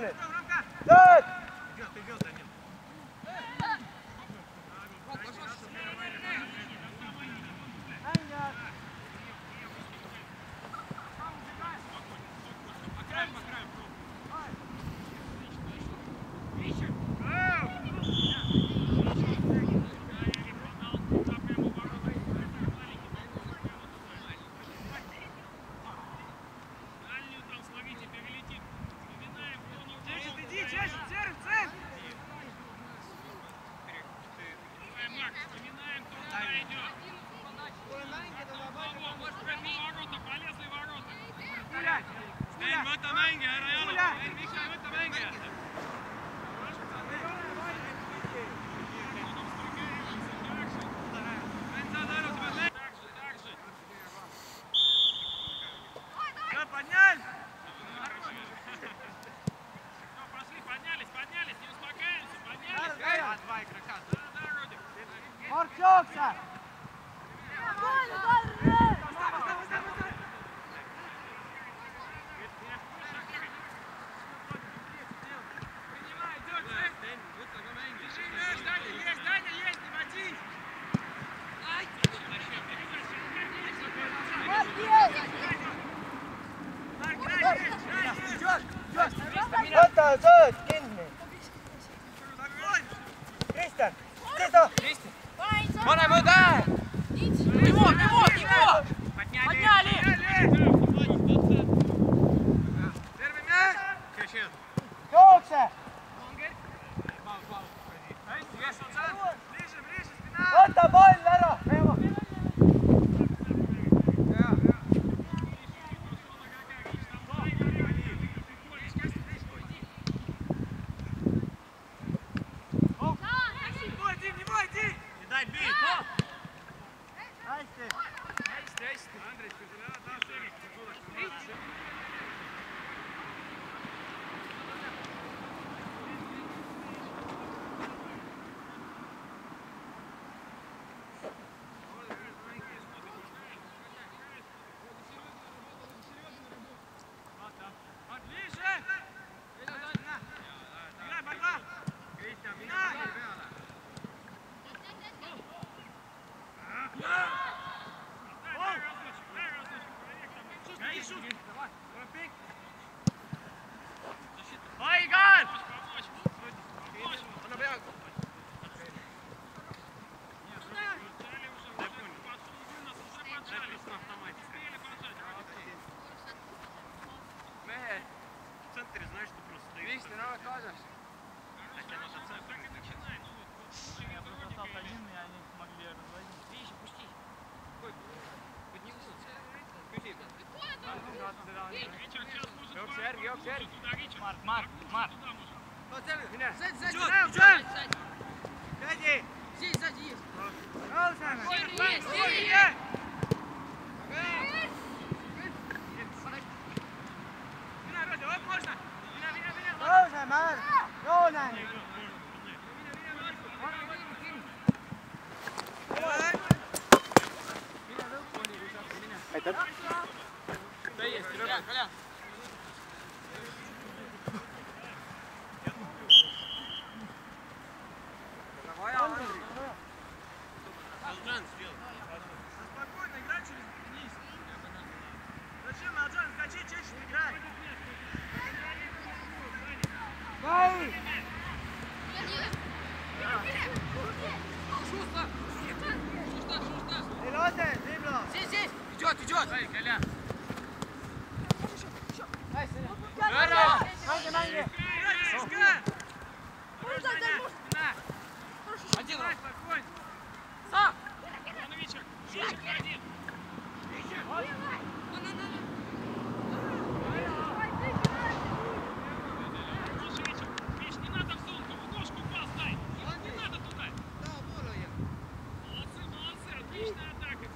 Jaanit! Tööd! Võta sööd kinni! Kristjan! Seda! Pane mõõda! Timo! Подняли! Jookse! Võta pall ära! Марк! Мine! Сзади! Здесь сзади есть! Rosemäär! Joonen! Aitäh! Täiesti rõõm! Спокойно, играй через низ. Зачем Алджан? Скачи, чаще играй. Дай! Ei lase, Libra! Здесь! Идет! Ära! Mängi! Один! Спокойно. Сам! Молодцы, отличная атака.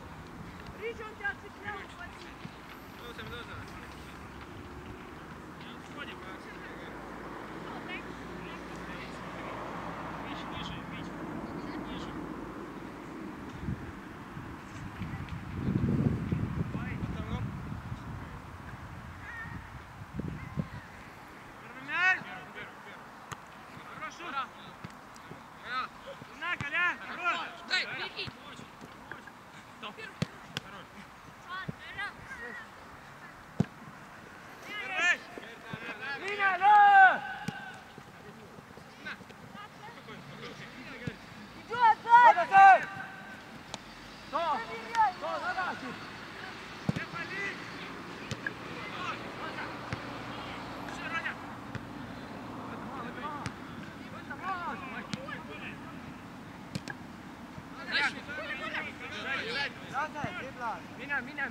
Рич, он тебя цеплял, хватит. Lase, Tiblas. Mine.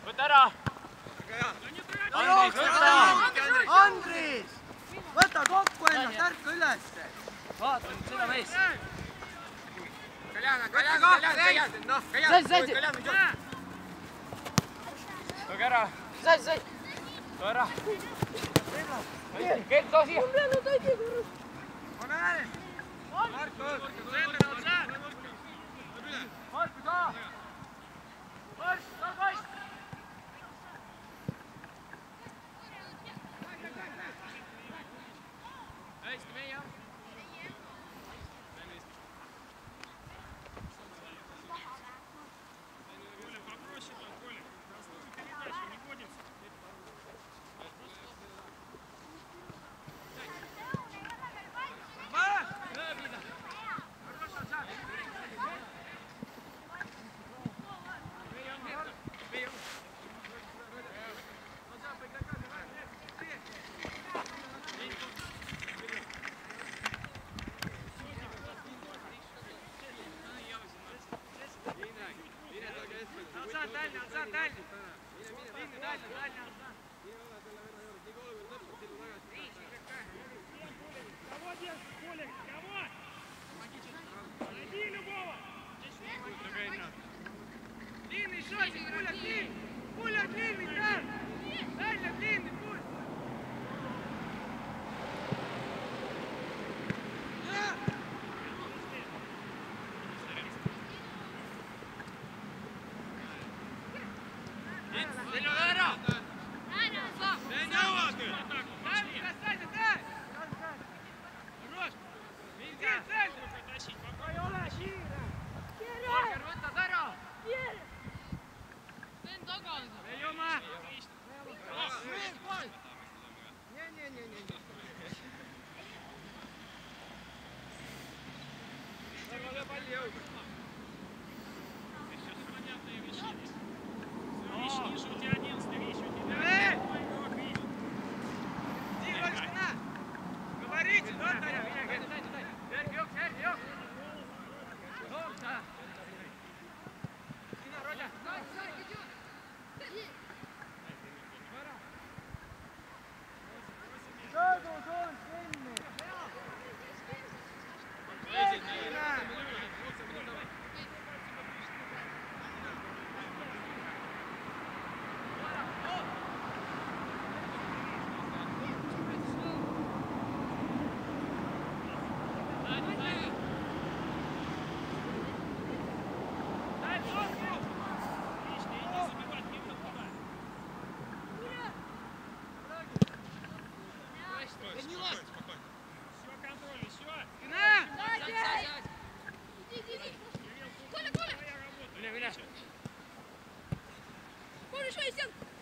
Võta ära! Andris! Võta kokku ennast, ärka üles! Vaata nüüd seda meest. Kaljana! Tooge ära. Sai. Too ära. Kelt, too siia. Pane ääne! Markus! Markus, aa! Markus, tagasi! Hästi, meie.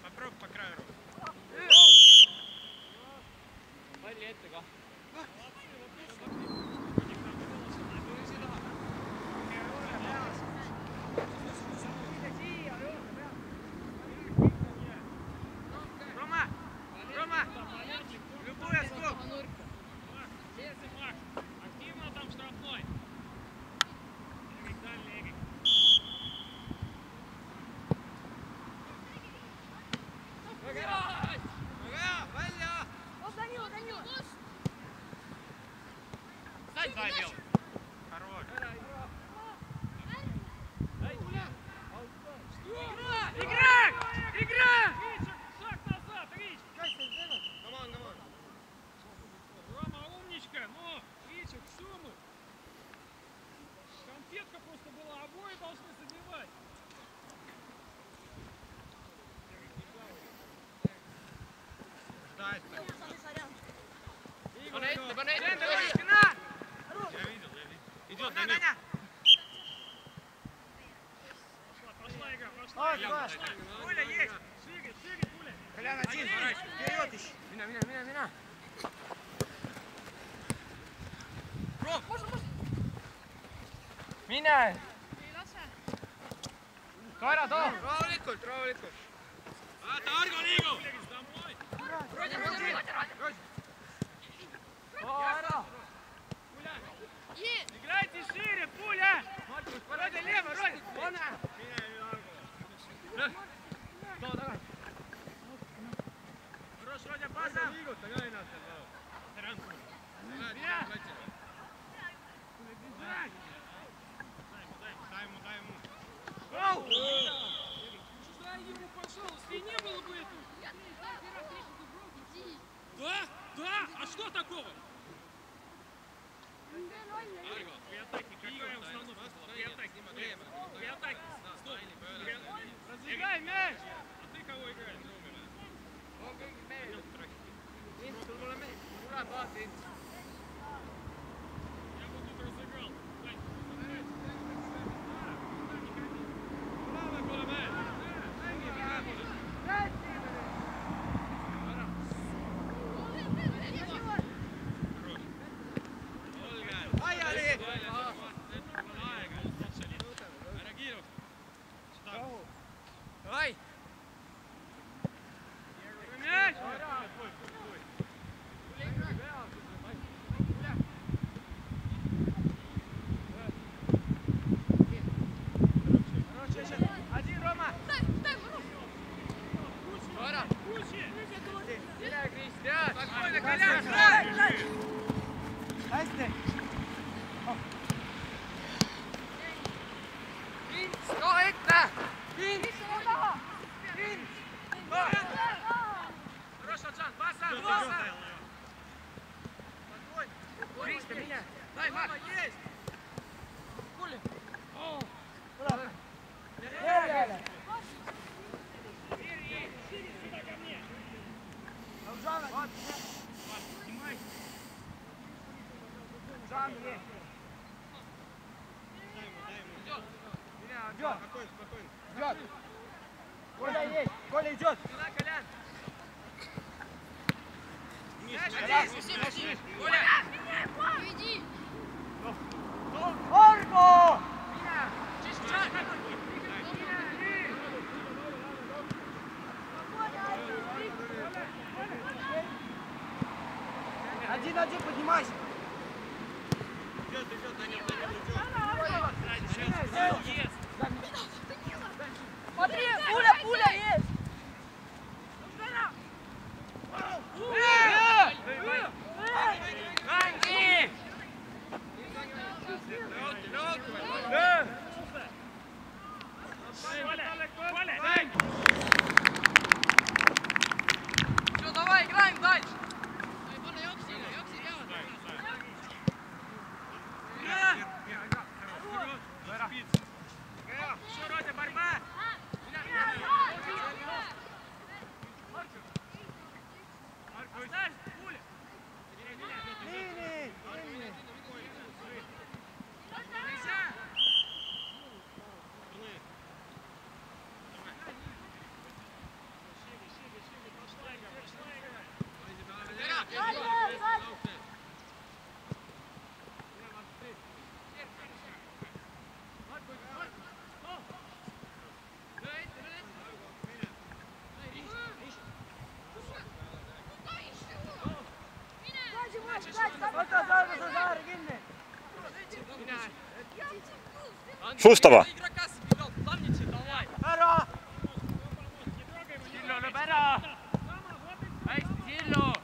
Попробуй по краю рук. Palli ette kah. Рома! Любой отскок! Активно там штрафной. Дальний Эрик. Стань, Павел. Хорош! Игрок! Ричард, шаг назад, Рич! Рома, умничка, но, Ричард, в сумму. Конфетка просто была, обои должны забивать. Дай! Pane ette. Я видел. Идет, Даня! Даня. Пошла игра, пошла. Ой, игра. Паш. Пуля есть! Шире, Пуля. Колян, один! Вперед ищи! Mina. Mine! Too ära, too! Rahulikult! Vaata, Argo liigub! Too ära! Я вот тут разыграл. Давай! Один, Рома! Скоро! Стреляй, Гриш, стреляй! Спокойно, Колян! Настя! Винт, корректно! Винт! Винт! Хорош, Аджан, баса! Гриш, ты меня! Дай, Марк! Есть! Идет! Коля есть! Коля идет! Колян! Орго! Один, поднимайся! Смотри, пуля есть! Все, давай, играем дальше! Еще, Родя, борьба! Оставь, пуля! Линии! Нельзя! Sustava! Игрока собирал, плавните, давай! Ära! Sillo lööb ära! Hästi, Sillo!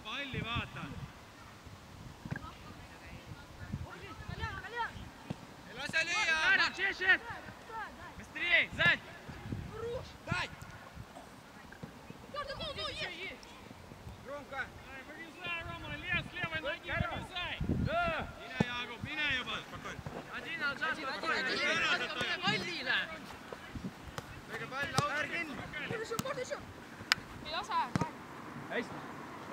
Palli vaata! Lase lüüa! Быстрей, сзади! Дай! Громко! Вырезай, Рома, лес с левой ноги, вырезай! Mine, Jaagup, mine juba! Один, Aljaz, Pallile! Lõige pall lauda kinni! Ei lase!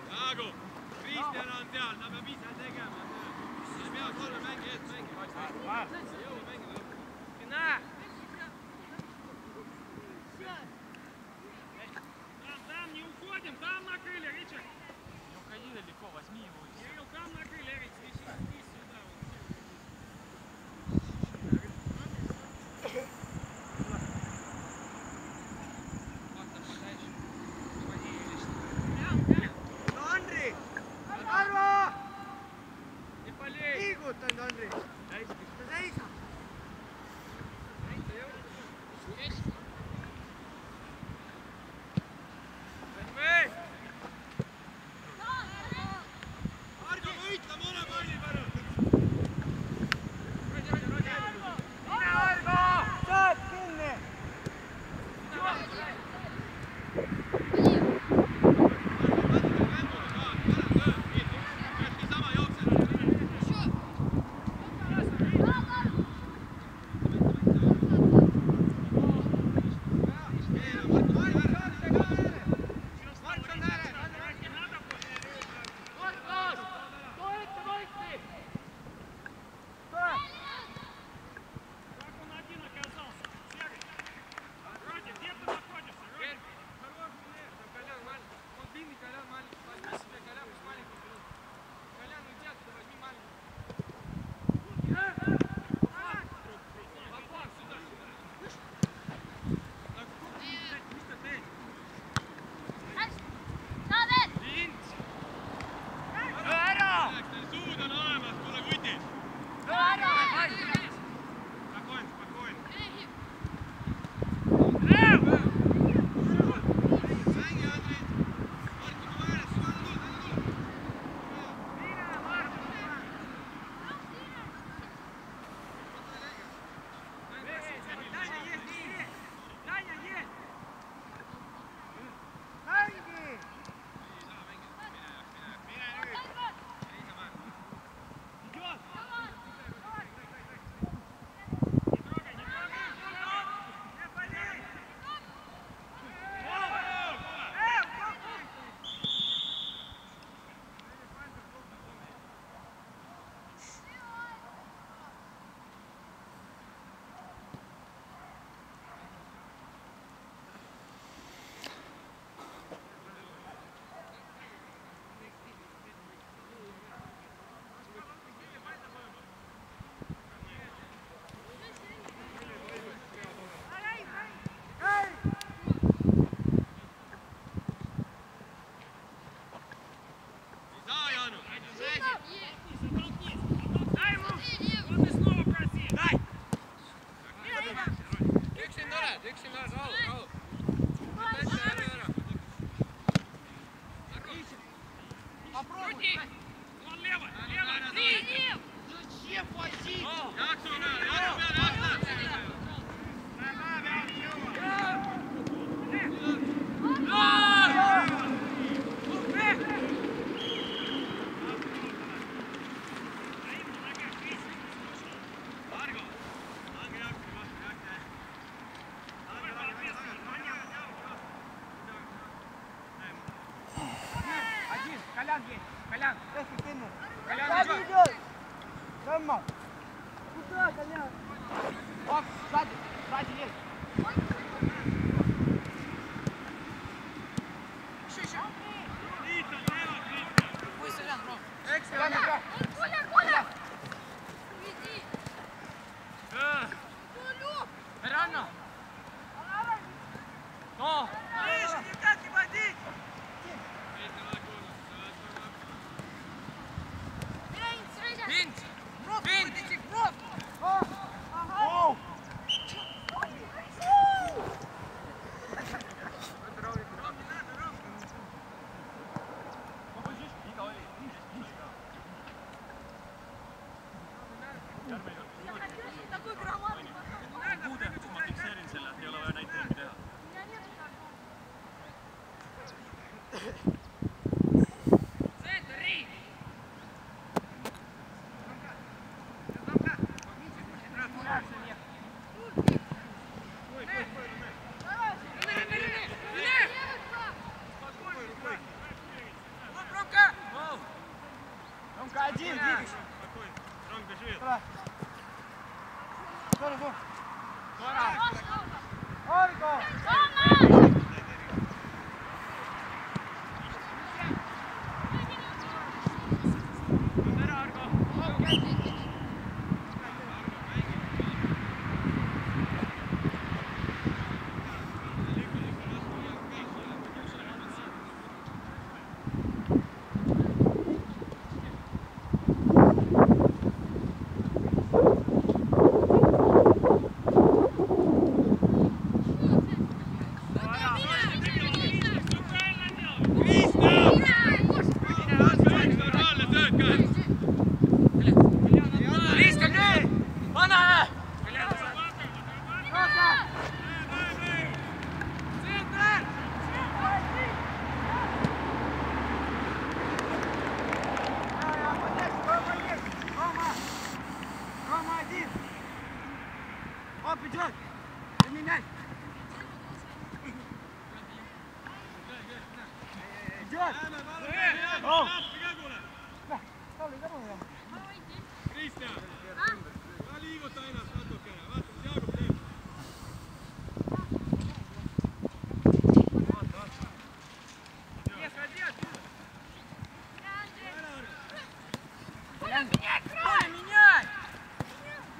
Jaagup, Kristjan on seal, ta peab ise tegema. Ta ei pea kolme mängi eest mängima. Jõu mängima. Näe! Там не уходим, там накрыли, Ричард! Не уходи далеко, возьми его. Кирилл, там накрыли, Рич, иди сюда. Andri! Arvo! Не полей! Liigutanud, Andri! Ta seisab! Дай ему! Он и снова просит! Дай! Üksin oled, rahu. Крути! Вон лево! Три! Зачем возить? Jaksu peale! Argo! Lange jaksu vastu, jakse! Один, Колян есть. Колян. Колян Сзади идет. идет. Тёма. Куда, Колян? Оп, сзади есть. Liitu, teevad Kristjan! Колян, игра. Коля! Иди! Рано! No! Ближе, никак не водить. Vind! Vind. Vind! Оу. Такой громадный. Ma fikseerin selle, ei ole vaja näiteid teha. Центри! Ромка, один, двигайся. Spokojno, Rong beži. Давай. Скоро. Орго. Рома один. Оп, идет. Поменяй. Идет. Оу. Kristjan! Mä liikut aina natukene. Vaata, mis Jaagup teeb.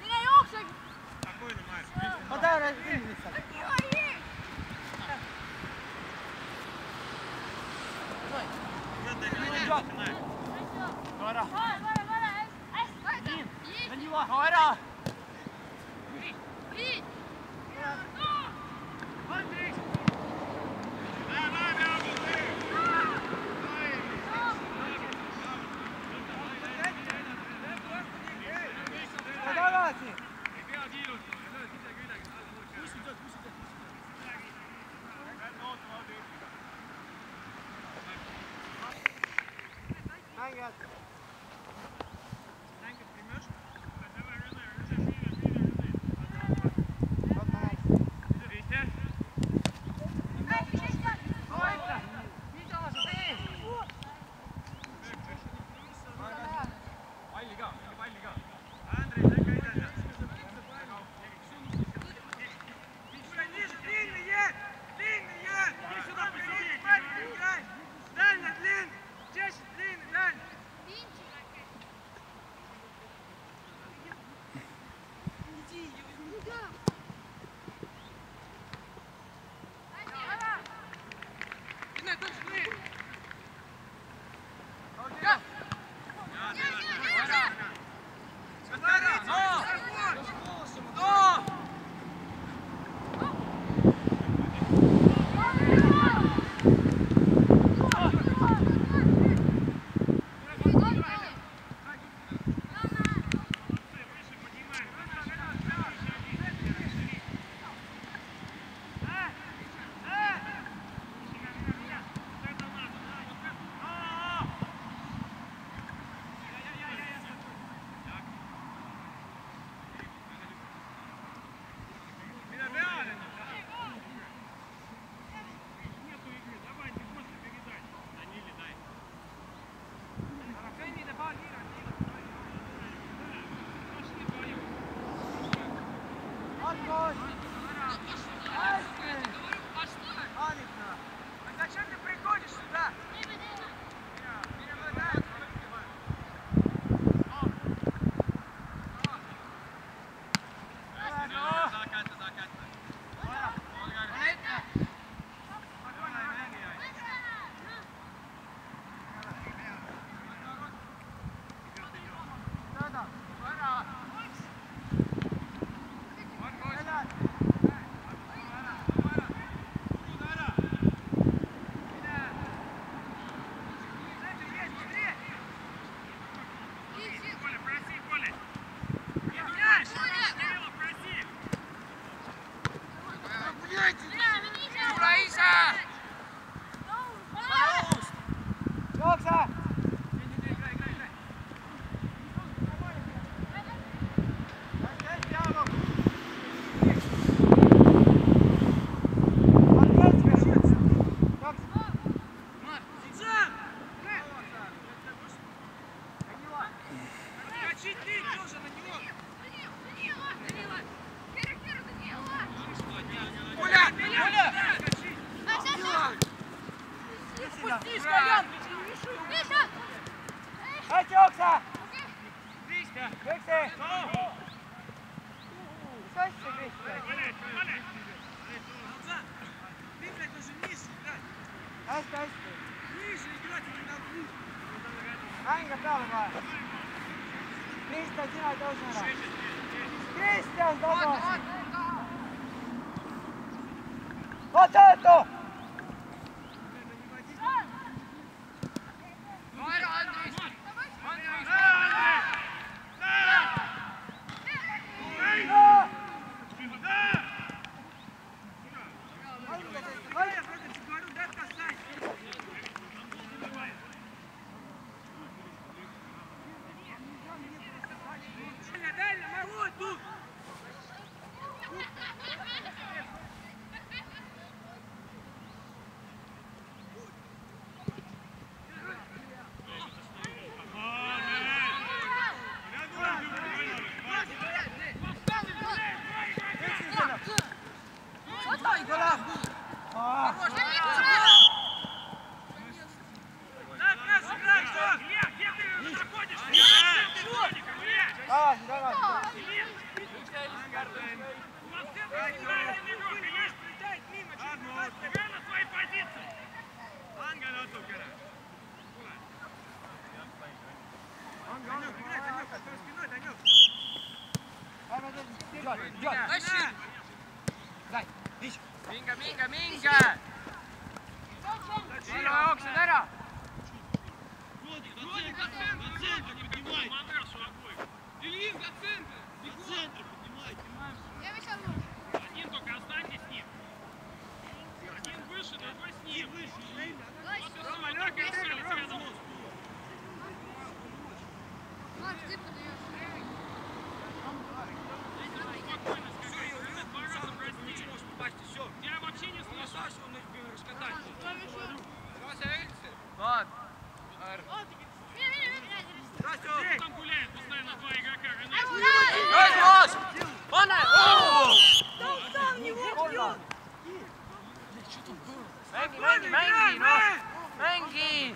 Меня Йоксик! Spokojno, Majer. Подай разделиться. Идет. Скоро. На него. Скоро. Давай. Ei pea kiirustama, sa lööd ise kuidagi alla. Kus idет? Pead ootama tüüpiga. Mängijad. Kristjan! Palli ka, palli ka. Andrei, lähme edasi. Длинные! Длинные! Иди сюда, посмотри, парень, играй! Дальний, длинный! Чаще длинный, дальний! Isa! Kristjan! Kristjan! Mis asja, Kristjan? Mitmed on siin niiski, näed. Hästi, hästi. Niiski ei kületa mind nagu muud. Mänge peale vaja. Kristjan, sina ei tõuse ära. Kristjan, tagasi! Vaata, Õhtu! Minge! Sinu jooksed ära! Ильин, до центра! До центра поднимайте! Я мешал лучше. Один только останьтесь с ним. Один выше, другой с ним. Рома, Вот так и остались рядом. Макс, ты подаешь. Спокойно скакай. Два раза прости. Я вообще не слышу. Вот. Кто там гуляет постоянно два игрока? Розмос! Pane! Mängi, noh! Mängi!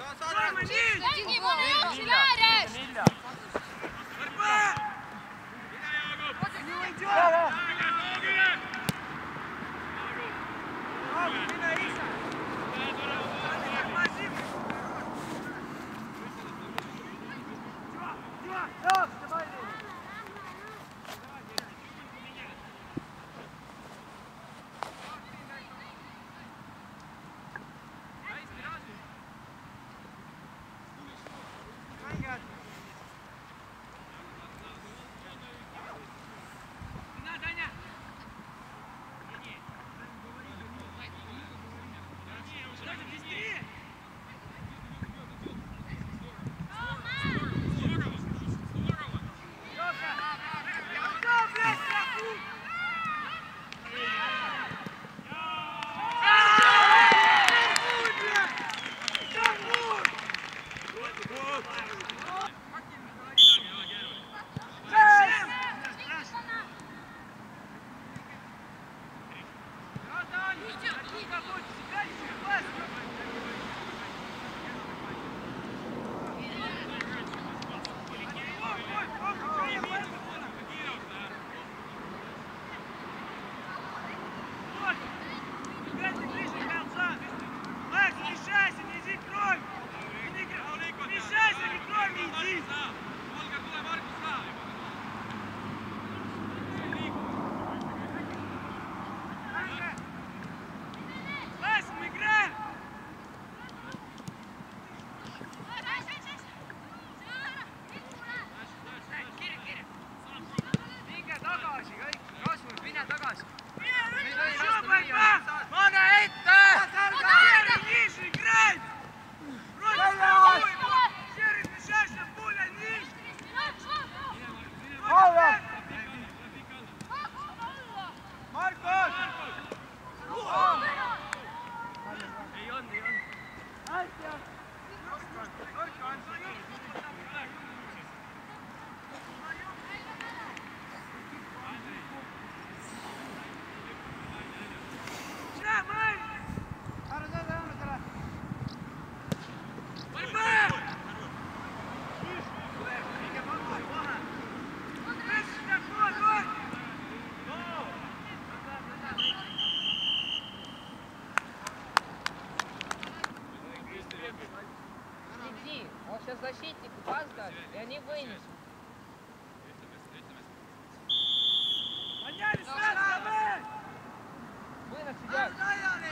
Nelja! Пас дать, и они вынесут. Поднялись, давай! Вынос сидят. Ага,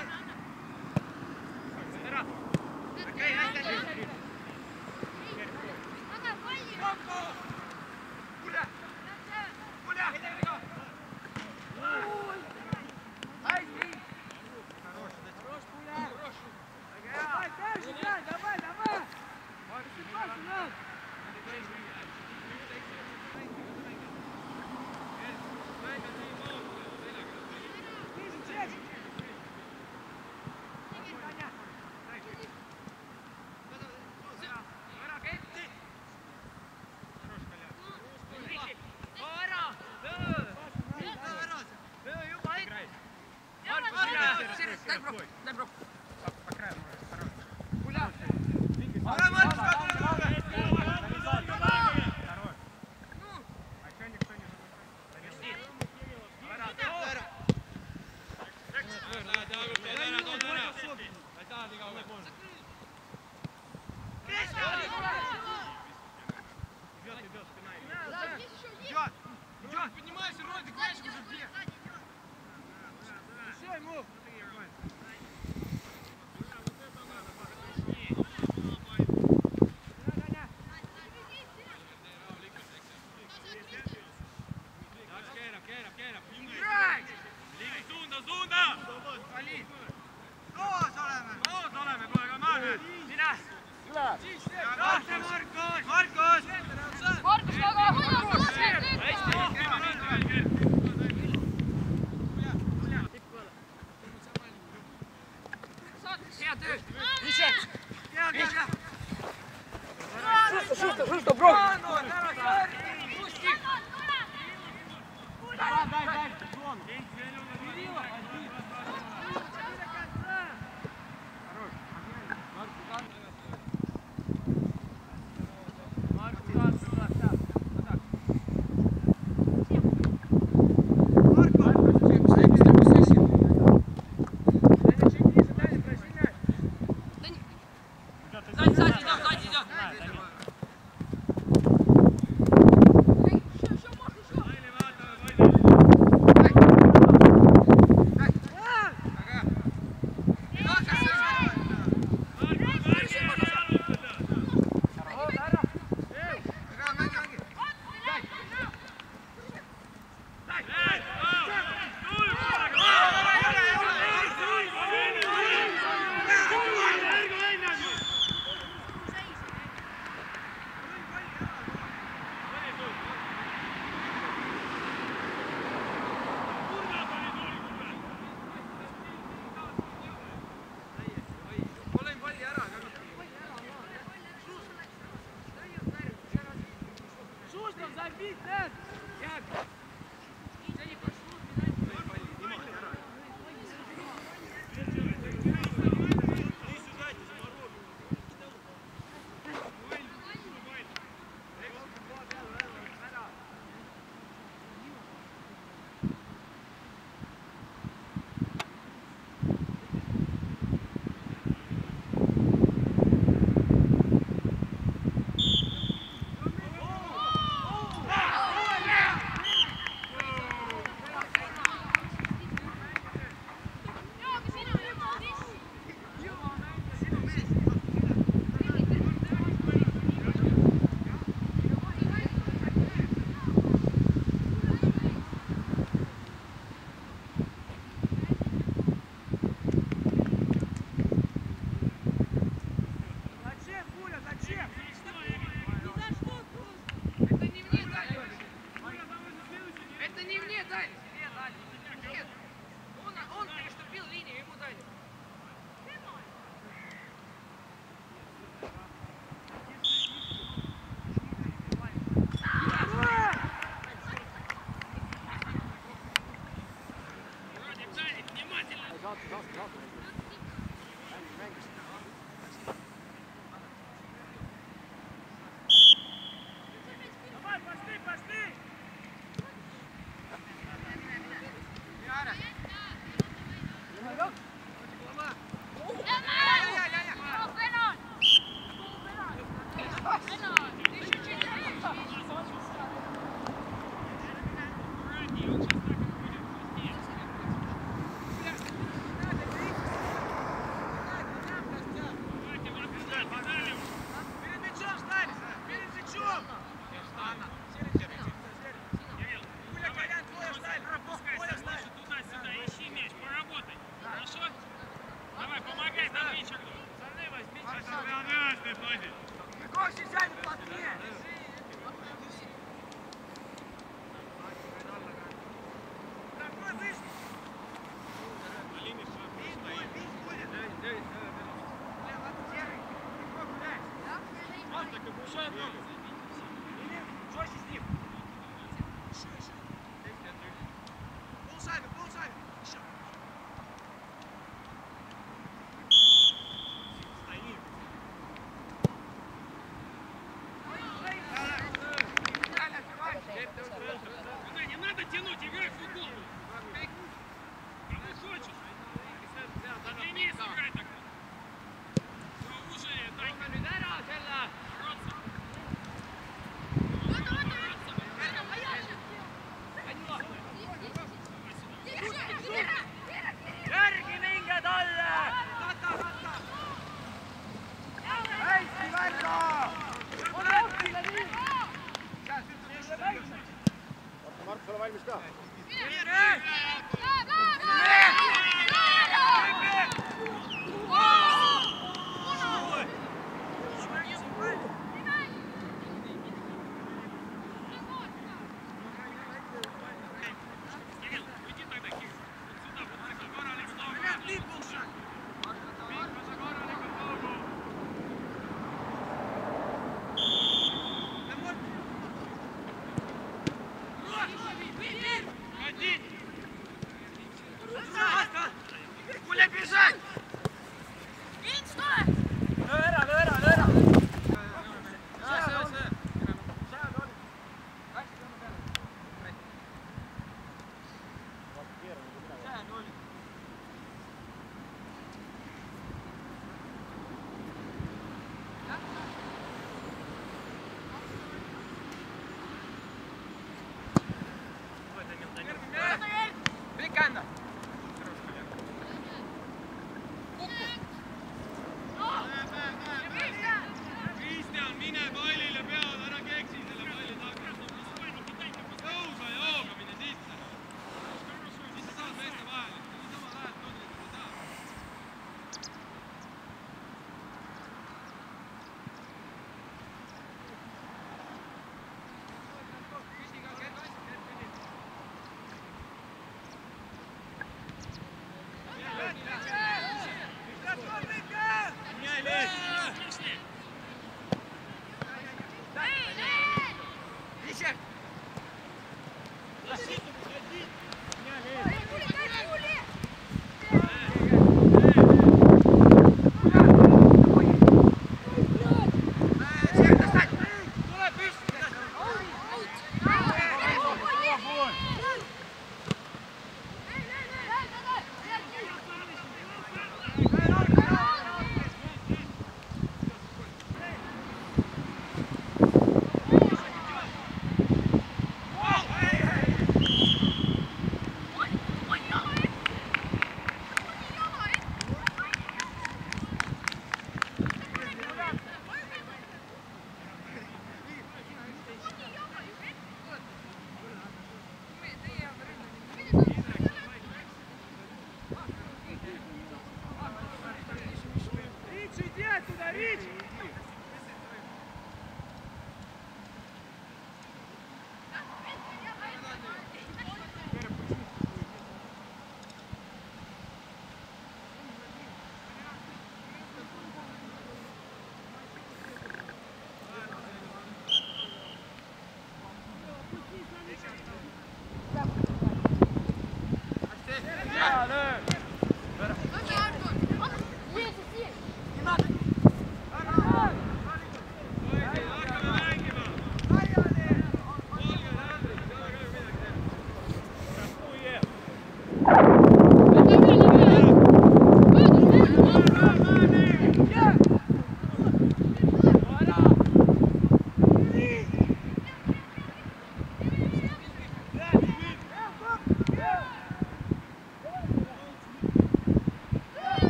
вали! Давай, дальше, давай, давай! Посыпайся нам! Ниже, честь! Дай брок. Да, есть еще, есть! Поднимайся, Родик, Сзади мяч идет, уже бьет. сзади идет! Все ему! Igrai! Liigi suunda, suunda! Koos oleme! Koos oleme, poeg, ma näen! Mine! Lahti, Markus! Markus! Markus, väga hoia, lase nüüd! Hea töö. Шусто, брок! Сзади идет, сзади идет. Еще, Марк, еще! Шустров, забить, Нед! Не надо тянуть, играй в футбол. Кому хочешь. Прими, сыграй так. Все, уже, дай. järgi minge talle! hästi Värga! ole õppile nii! Markus, ole valmis ka. Kristjan, mine pallile peale, ära keksi selle palli taga. Tõusa ja hooga mine sisse. Siis sa saad meeste vahele. Niisama lähed kodus, kui sa saad.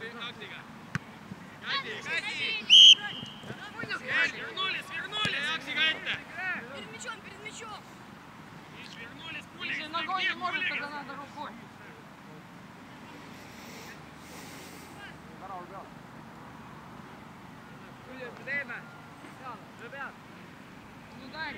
aktiga. Käsi! Свернулись! Aksiga ette! Перед мячом! Свернулись, Если ногой не может, тогда надо рукой. Не дай.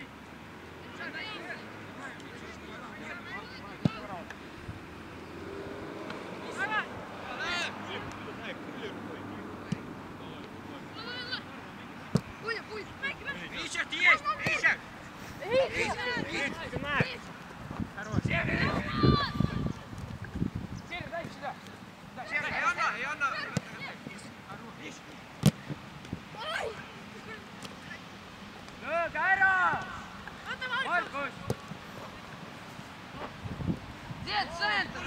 Ричард есть! Ричард! Серый, дай сюда. Где центр?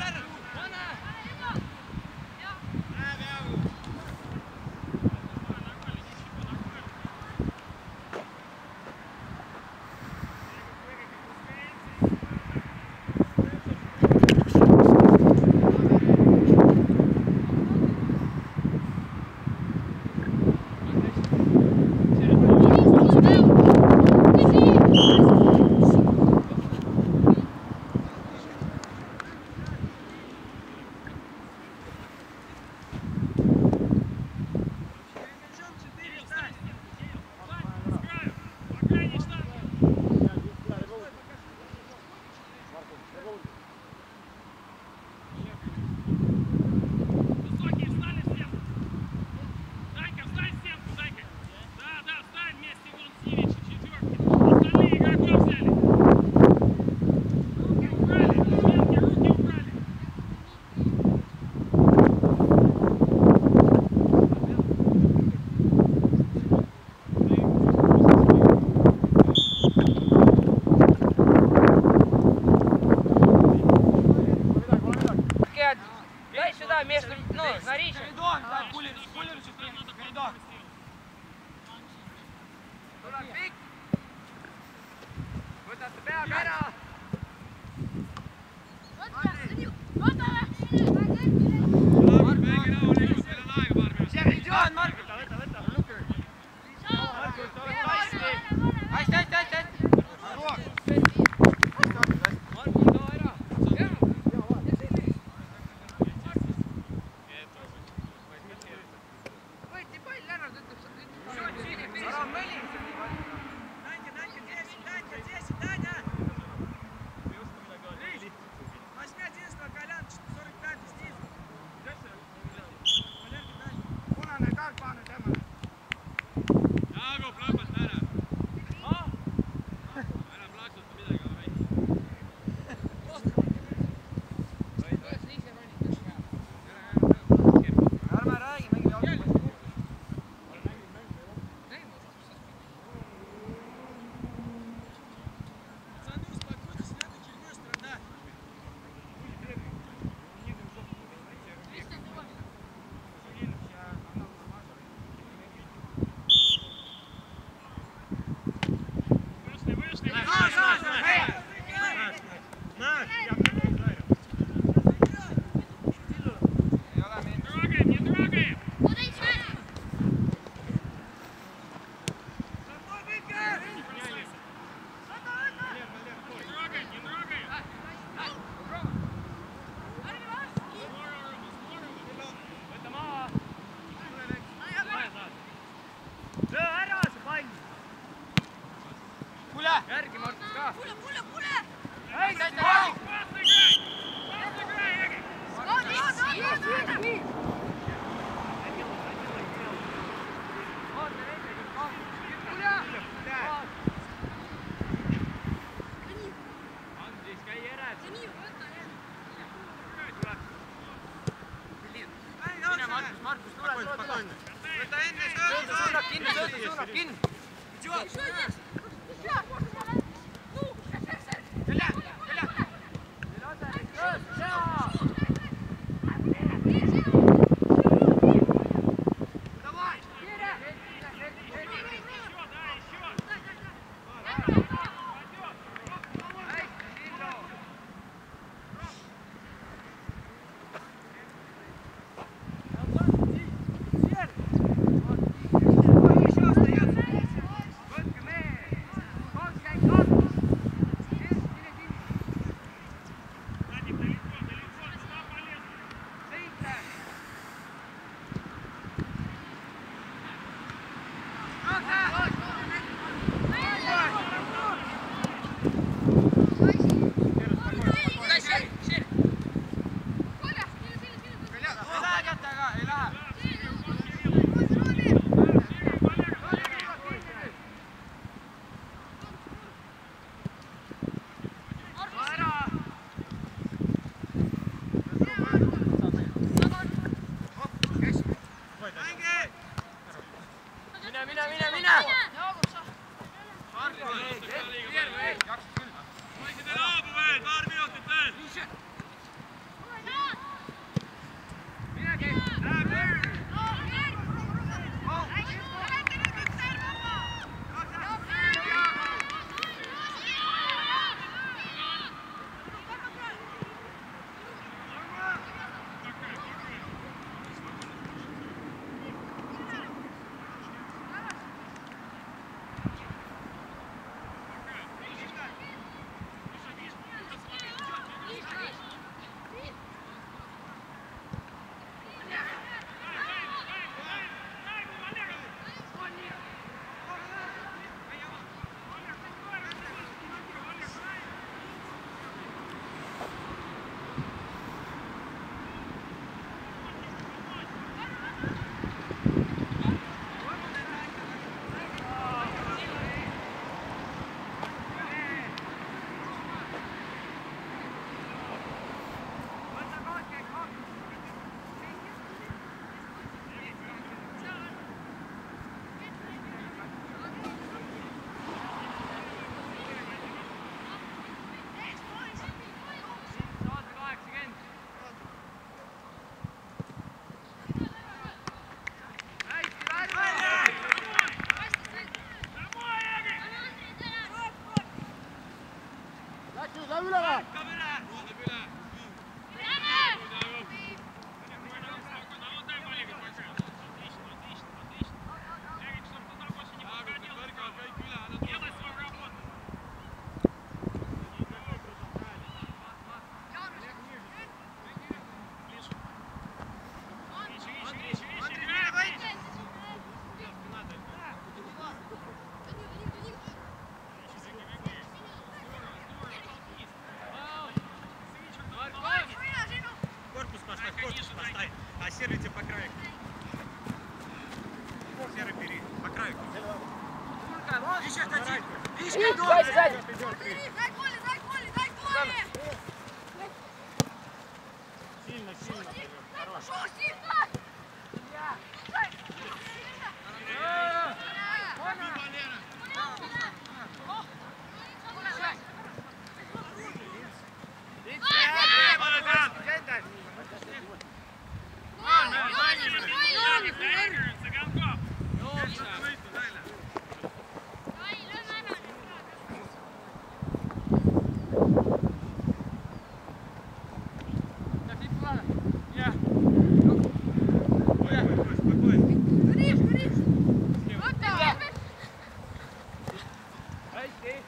Высокие встали в стенку! Зайка, встань в стенку, Зайка! Да, встань вместе вон с ними, четверки! Остальные игроков взяли! Руки убрали! В стенке руки убрали! Дай сюда, между, ну, на Рича. Коридор, дай, Кулер сейчас коридор. Идет, Марк! Järgi Markus ka. Markus, tule, spokojnie. Suunab kinni. Poisid ei loobu veel, paar minutit veel. Сервите по краю. Серый бери, по краю. Ищи один. Ищи один. Дай Коле, дай Коле, дай Коле! Сильно, сильно. Хорош. Hey,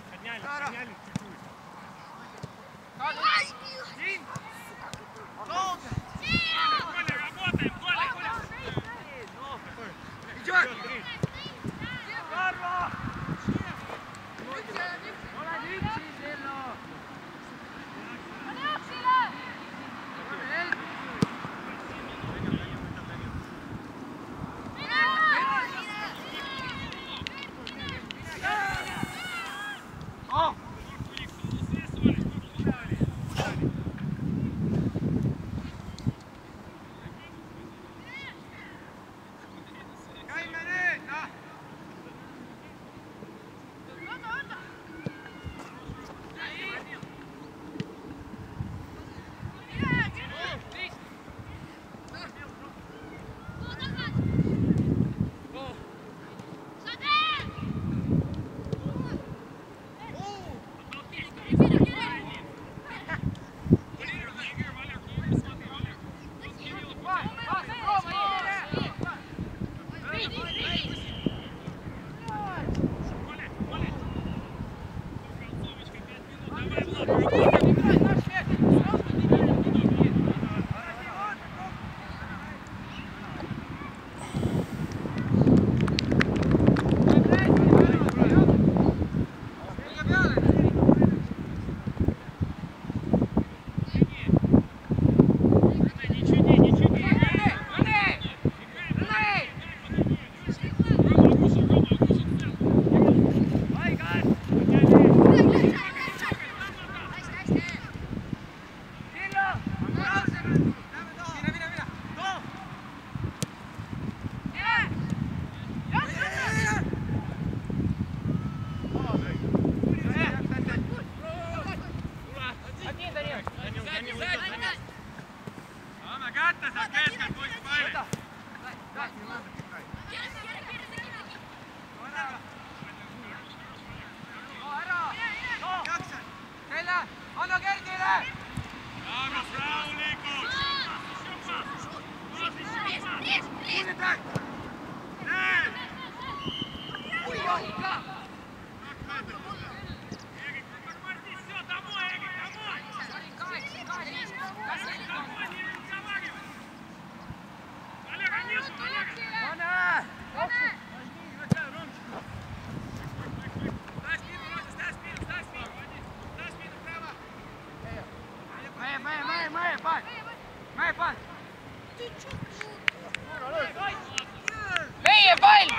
võta sealt keskelt poiss palli. Anna Gerdile! Aga rahulikult! Meie pall!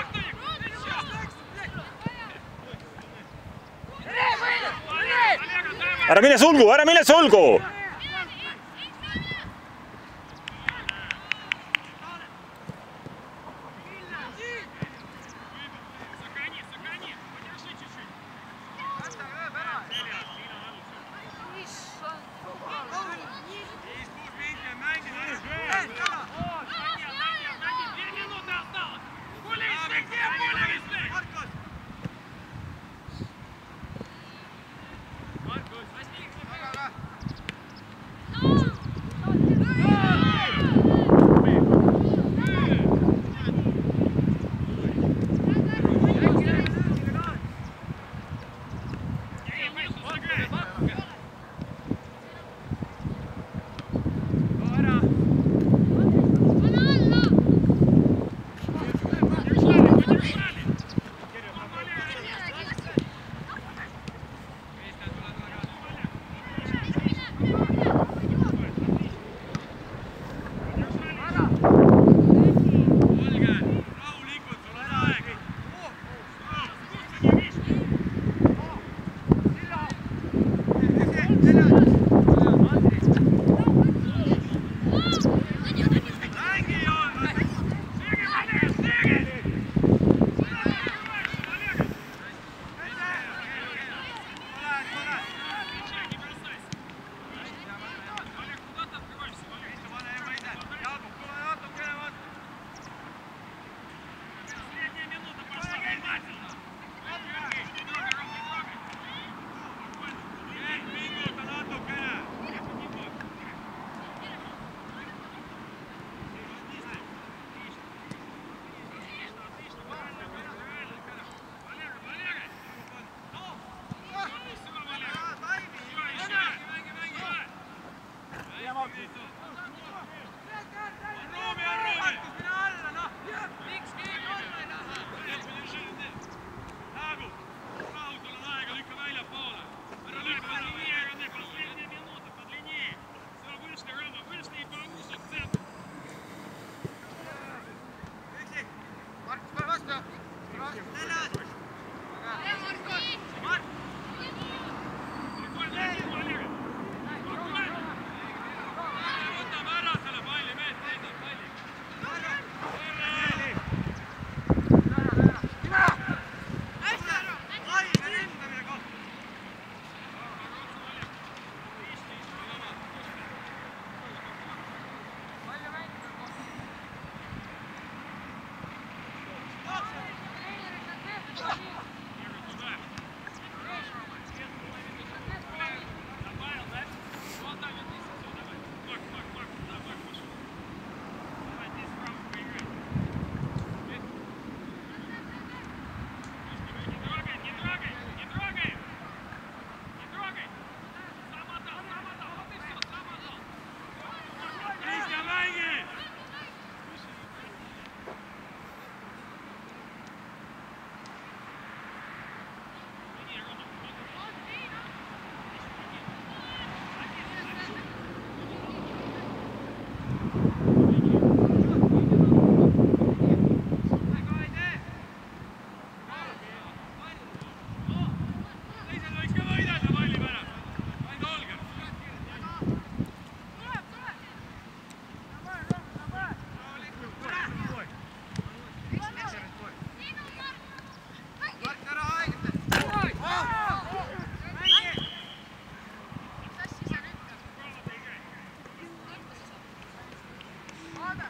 Ära mine sulgu, ära mine sulgu!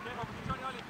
kehva positsiooni oli.